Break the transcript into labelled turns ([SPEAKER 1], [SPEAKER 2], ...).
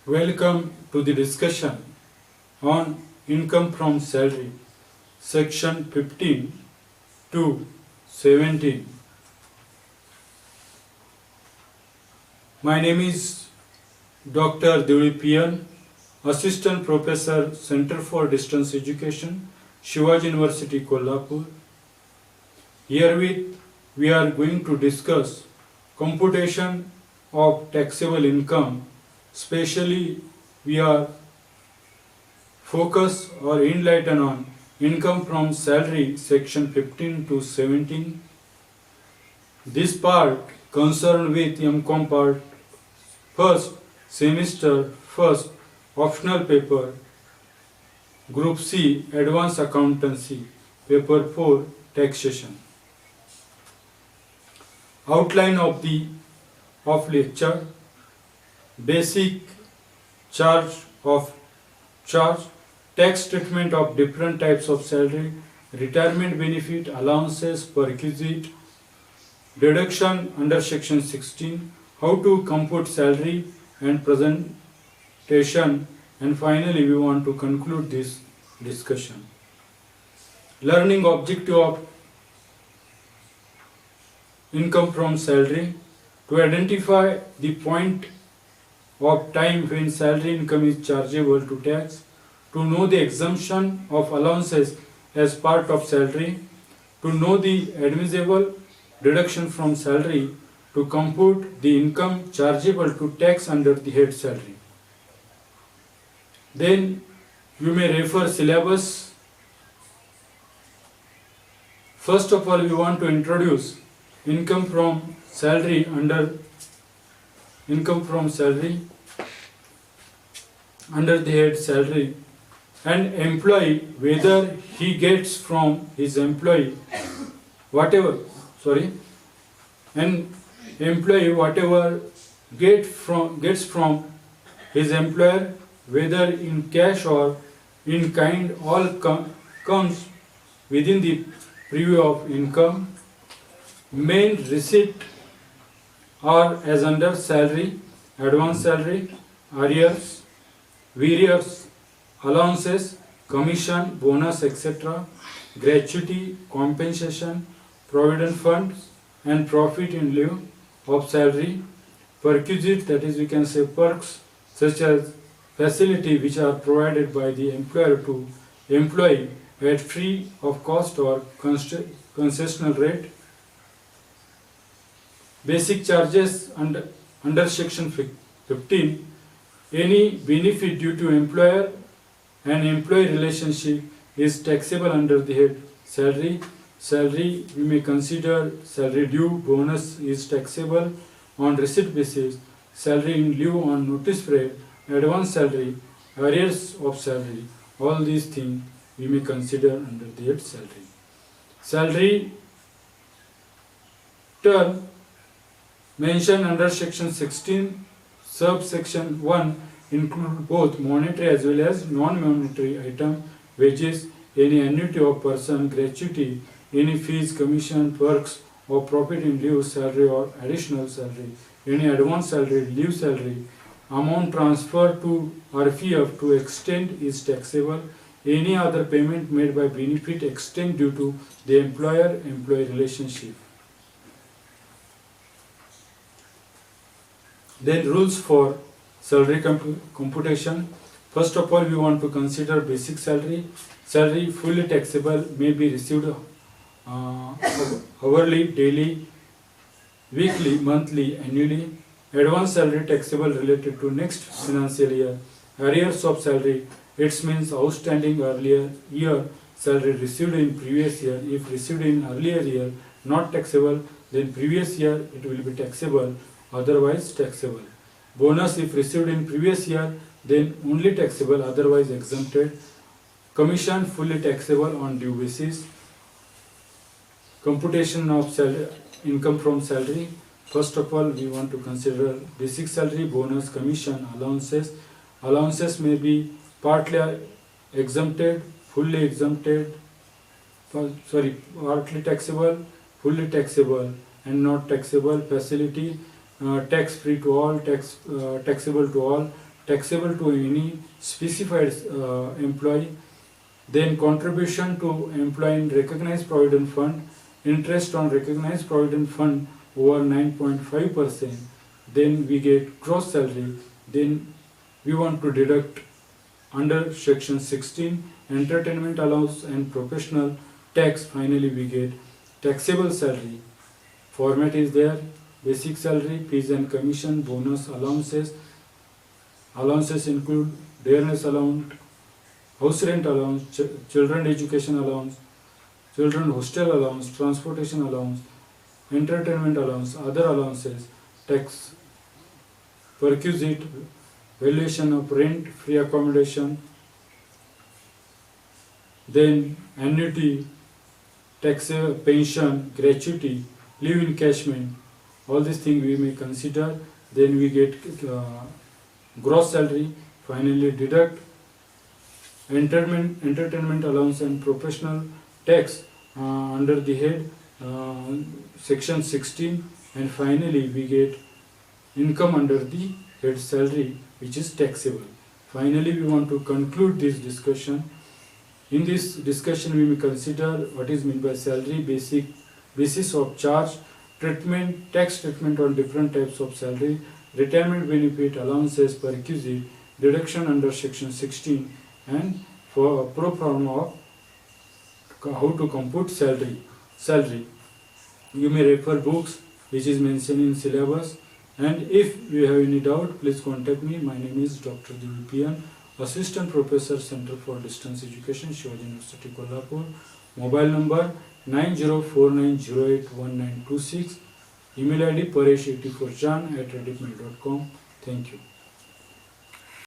[SPEAKER 1] Welcome to the discussion on income from salary, section 15 to 17. My name is Dr. Devipian, Assistant Professor, Center for Distance Education, Shivaji University, Kolhapur. Herewith, we are going to discuss computation of taxable income. Especially, we are focus or enlighten on income from salary, section 15 to 17. This part concerned with MCOM part, first semester, first optional paper, Group C, Advanced Accountancy, paper 4, taxation. Outline of lecture: basic charge, tax treatment of different types of salary, retirement benefit, allowances, perquisite, deduction under section 16, how to compute salary and presentation, and finally we want to conclude this discussion. Learning objective of income from salary: to identify the point of time when salary income is chargeable to tax, to know the exemption of allowances as part of salary, to know the admissible deduction from salary, to compute the income chargeable to tax under the head salary. Then you may refer syllabus. First of all, we want to introduce income from salary under the head salary. An employee, whether he gets from his employee whatever gets from his employer, whether in cash or in kind, all comes within the preview of income. Main receipt are as under salary, advance salary, arrears, various allowances, commission, bonus, etc., gratuity, compensation, provident funds, and profit in lieu of salary, perquisite, that is, we can say perks, such as facility which are provided by the employer to employee at free of cost or concessional rate. Basic charges under section 15. Any benefit due to employer and employee relationship is taxable under the head salary. Salary, we may consider salary due, bonus is taxable on receipt basis, salary in lieu on notice period, advance salary, arrears of salary, all these things we may consider under the head salary. Salary term mentioned under section 16, subsection 1 include both monetary as well as non-monetary item, wages, any annuity of person, gratuity, any fees, commission, perks, or profit in lieu salary or additional salary, any advance salary, leave salary, amount transferred to RPF to extent is taxable, any other payment made by benefit extent due to the employer-employee relationship. Then rules for salary computation. First of all, we want to consider basic salary. Salary fully taxable may be received hourly, daily, weekly, monthly, annually. Advance salary taxable related to next financial year. Arrears of salary, it means outstanding earlier year salary received in previous year. If received in earlier year, not taxable, then previous year it will be taxable, otherwise taxable. Bonus, if received in previous year, then only taxable, otherwise exempted. Commission, fully taxable on due basis. Computation of income from salary. First of all, we want to consider basic salary, bonus, commission, allowances. Allowances may be partly exempted, fully exempted, partly taxable, fully taxable, and not taxable. Facility, tax free to all, taxable to all, taxable to any specified employee. Then contribution to employee in recognized provident fund, interest on recognized provident fund over 9.5%. Then we get gross salary. Then we want to deduct under section 16 entertainment allowance and professional tax. Finally we get taxable salary. Format is there: basic salary, fees and commission, bonus, allowances. Allowances include dearness allowance, house rent allowance, children education allowance, children hostel allowance, transportation allowance, entertainment allowance, other allowances, tax, perquisite, valuation of rent, free accommodation, then annuity, tax, pension, gratuity, leave encashment, all these things we may consider. Then we get gross salary. Finally deduct entertainment allowance and professional tax under the head section 16, and finally we get income under the head salary, which is taxable. Finally we want to conclude this discussion. In this discussion we may consider what is meant by salary, basis of charge, treatment, tax treatment on different types of salary, retirement benefit, allowances, perquisite, deduction under section 16, and for pro forma of how to compute salary. You may refer books which is mentioned in syllabus, and if you have any doubt, please contact me. My name is Dr. DVPN, Assistant Professor, Center for Distance Education, Shivaji University, Kolhapur. Mobile number 9049081926. Email ID paresh84jan@redmail.com. Thank you.